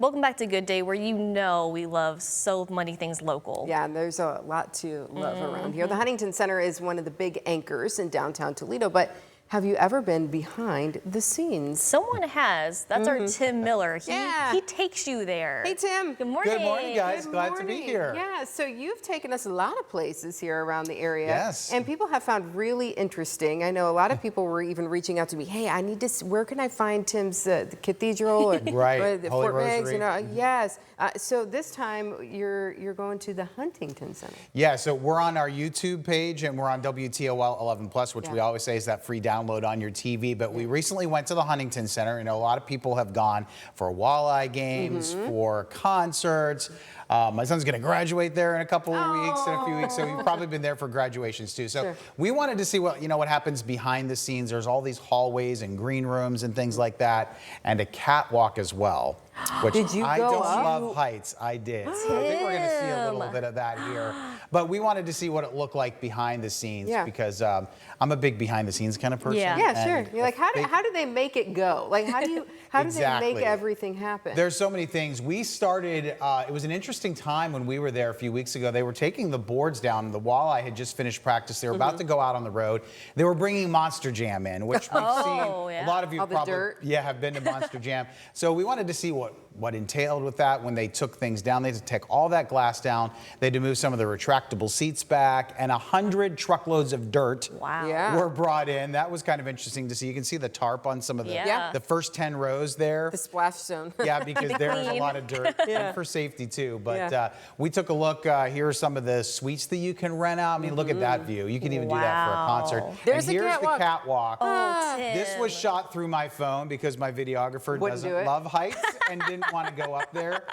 Welcome back to Good Day, where you know we love so many things local. Yeah, and there's a lot to love around here. The Huntington Center is one of the big anchors in downtown Toledo, but have you ever been behind the scenes? Someone has. That's our Tim Miller. Yeah. He takes you there. Hey, Tim. Good morning. Good morning, guys. Good Glad to be morning. here. Yeah, so you've taken us a lot of places here around the area. Yes. And people have found really interesting. I know a lot of people were even reaching out to me, hey, I need to, where can I find Tim's the cathedral or, Right. or the Holy Fort Meigs? Rosary. You know, yes. So this time you're going to the Huntington Center. Yeah, so we're on our YouTube page and we're on WTOL 11 Plus, which Yeah. we always say is that free download on your TV. But we recently went to the Huntington Center. You know, a lot of people have gone for walleye games, for concerts. My son's going to graduate there in a couple of weeks, in a few weeks, so we've probably been there for graduations too. So we wanted to see what happens behind the scenes. There's all these hallways and green rooms and things like that, and a catwalk as well. Which Did you I go don't up? love heights. I did. So I think we're going to see a little bit of that here. But we wanted to see what it looked like behind the scenes because I'm a big behind the scenes kind of person. Yeah, sure. You're like, how do they make it go? Like, how do Exactly. they make everything happen? There's so many things. We started, it was an interesting time when we were there a few weeks ago. They were taking the boards down. The walleye had just finished practice. They were about to go out on the road. They were bringing Monster Jam in, which we've seen. Yeah. A lot of you All the probably dirt. have been to Monster Jam. So we wanted to see what entailed with that when they took things down. They had to take all that glass down. They had to move some of the retractable seats back, and 100 truckloads of dirt were brought in. That was kind of interesting to see. You can see the tarp on some of the first 10 rows there. The splash zone. Yeah, because there's a lot of dirt and for safety too. But we took a look. Here are some of the suites that you can rent out. I mean, look at that view. You can even do that for a concert. There's and the here's catwalk. the catwalk. Oh, This Tim. was shot through my phone because my videographer Wouldn't do doesn't it. love heights and didn't want to go up there.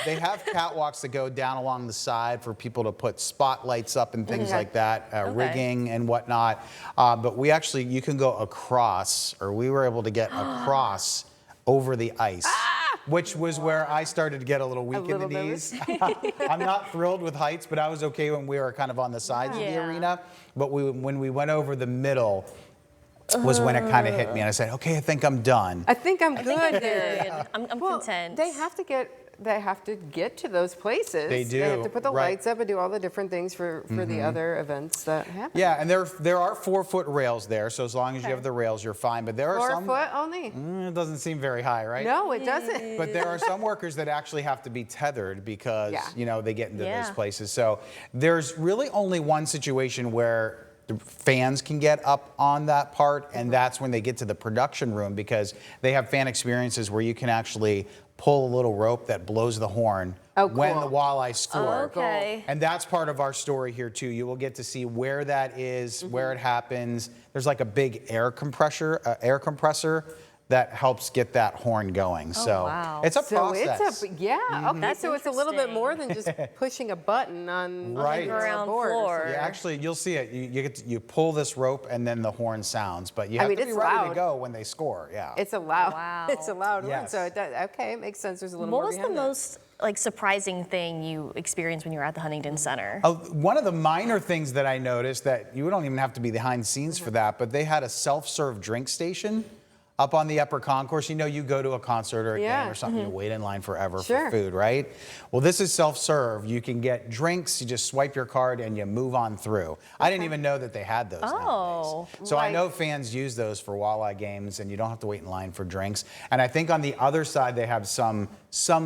They have catwalks that go down along the side for people to put spotlights up and things like that, rigging and whatnot. But you can go across, or we were able to get across over the ice. Which was where I started to get a little weak in the knees. I'm not thrilled with heights, but I was okay when we were kind of on the sides of the arena. But when we went over the middle was when it kind of hit me, and I said, okay, I think I'm done. I think I'm good. I'm content. They have to get to those places. They do, They have to put the right. lights up and do all the different things for the other events that happen. Yeah, and there are 4-foot rails there, so as long as you have the rails, you're fine. But there are 4 some. foot only? It doesn't seem very high, right? No, it doesn't. But there are some workers that actually have to be tethered because they get into those places. So there's really only one situation where the fans can get up on that part, and that's when they get to the production room, because they have fan experiences where you can actually pull a little rope that blows the horn when the walleye score. Okay. And that's part of our story here too. You will get to see where that is, where it happens. There's like a big air compressor that helps get that horn going. So it's a process. Okay, That's so it's a little bit interesting. more than just pushing a button on Right. the Ground board. floor. Yeah, actually, you'll see it. You pull this rope and then the horn sounds, but you have to be it's ready loud. to go when they score. Yeah. It's a loud, Wow. it's a loud one. Yes. So it does, okay, it makes sense. There's a little What more was the behind that. most surprising thing you experienced when you were at the Huntington Center? One of the minor things that I noticed, that you don't even have to be behind the scenes for that, but they had a self-serve drink station up on the upper concourse. You go to a concert or a game or something, you wait in line forever for food, right? Well, this is self-serve. You can get drinks, you just swipe your card and you move on through. I didn't even know that they had those nowadays. So I know fans use those for walleye games, and you don't have to wait in line for drinks. And I think on the other side, they have some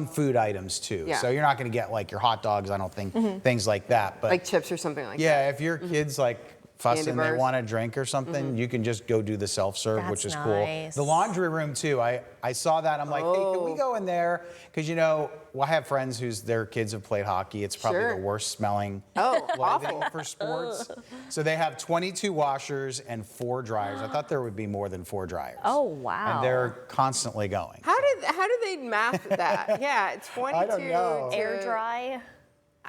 food items too. Yeah. So you're not gonna get like your hot dogs, I don't think, things like that. But Like chips or something like that. yeah, if your kid's like fussing, Candy they bars. want a drink or something, you can just go do the self-serve, which is That's cool. nice. The laundry room too, I saw that, I'm like, hey, can we go in there? Because I have friends their kids have played hockey. It's probably the worst smelling clothing for sports. So they have 22 washers and 4 dryers. I thought there would be more than 4 dryers. Oh, wow. And they're constantly going. How do they math that? Yeah, it's 22. I don't know. to- Air dry?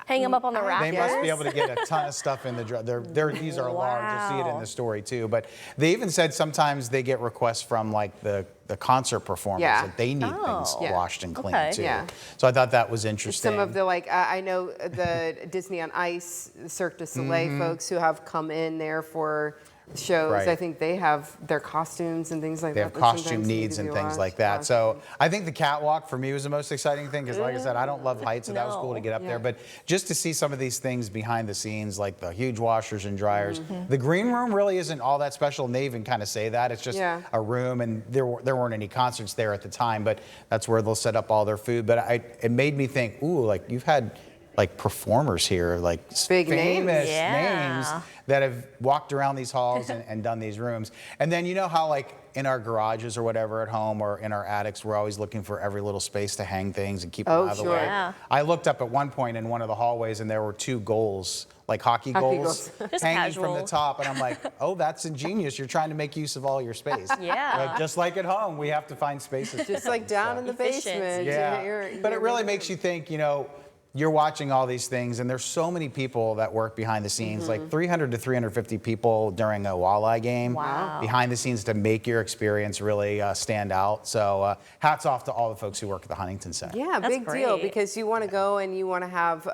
Hang them up on the rack. They must be able to get a ton of stuff in the dryer. These are large. You'll see it in the story too. But they even said sometimes they get requests from like the concert performers that they need things washed and cleaned too. Yeah. So I thought that was interesting. Some of the I know the Disney on Ice, the Cirque du Soleil folks who have come in there for shows, Right. I think they have their costumes and things like They that. have that costume sometimes need needs to and be things watched. like that. So I think the catwalk for me was the most exciting thing because, like I said, I don't love heights, so that was cool to get up there. But just to see some of these things behind the scenes, like the huge washers and dryers. The green room really isn't all that special, and they even kind of say that. It's just a room, and there weren't any concerts there at the time, but that's where they'll set up all their food. But it made me think, ooh, like you've had like performers here, like Big famous names. names that have walked around these halls and done these rooms. And then you know how like in our garages or whatever at home or in our attics, we're always looking for every little space to hang things and keep them out of the way. Yeah. I looked up at one point in one of the hallways and there were 2 goals, like hockey goals, Just hanging from the casual. top. And I'm like, oh, that's ingenious. You're trying to make use of all your space. Yeah. Like, just like at home, we have to find spaces. Just like down in the Efficient. basement. Yeah, but it really makes you think, you know, you're watching all these things, and there's so many people that work behind the scenes, like 300 to 350 people during a walleye game behind the scenes to make your experience really stand out. So hats off to all the folks who work at the Huntington Center. Yeah, That's big deal, great. because you want to go and you want to have,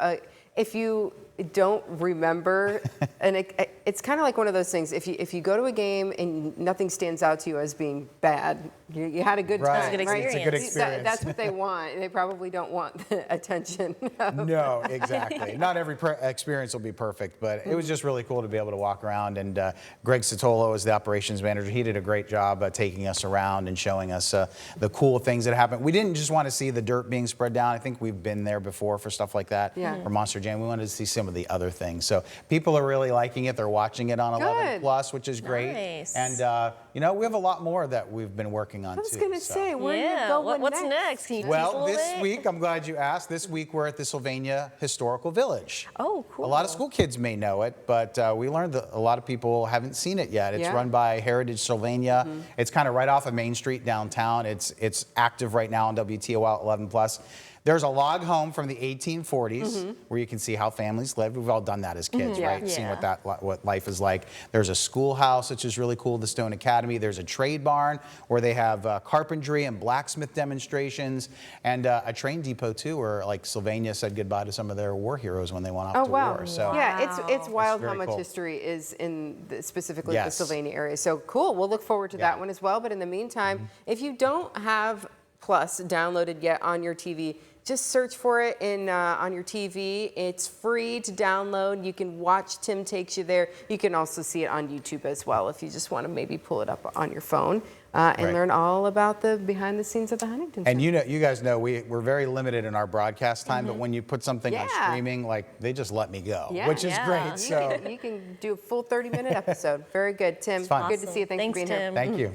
if you don't remember, and it's kind of like one of those things, if you go to a game and nothing stands out to you as being bad, you had a good Right. time, It's a good right? It's a good experience. That's what they want. They probably don't want the attention. No, exactly. Not every experience will be perfect, but it was just really cool to be able to walk around. And Greg Sotolo is the operations manager. He did a great job taking us around and showing us the cool things that happen. We didn't just want to see the dirt being spread down. I think we've been there before for stuff like that, for Monster Jam. We wanted to see some of the other things. So people are really liking it. They're watching it on 11 Plus, which is great. Nice. And you know, we have a lot more that we've been working on I was too. going to so. say, where are you going What's next? Can you tease a Well, little this bit? week, I'm glad you asked. This week, we're at the Sylvania Historical Village. Oh, cool. A lot of school kids may know it, but we learned that a lot of people haven't seen it yet. It's run by Heritage Sylvania. It's kind of right off of Main Street downtown. It's active right now on WTOL 11 Plus. There's a log home from the 1840s where you can see how families lived. We've all done that as kids, right? Yeah. Seeing what life is like. There's a schoolhouse, which is really cool, the Stone Academy. There's a trade barn where they have carpentry and blacksmith demonstrations, and a train depot too, where like Sylvania said goodbye to some of their war heroes when they went off to war. So Yeah, it's wild how very much cool. history is in specifically the Yes. Sylvania area. So cool. We'll look forward to that one as well. But in the meantime, if you don't have Plus downloaded yet on your TV, just search for it on your TV. It's free to download. You can watch Tim Takes You There. You can also see it on YouTube as well if you just want to maybe pull it up on your phone and learn all about the behind the scenes of the Huntington Center. And you guys know we're very limited in our broadcast time, but when you put something on streaming, like they just let me go, which is great. So You can do a full 30-minute episode. Very good, Tim. fun. Good to see you. Thanks for being here. Tim. thank you.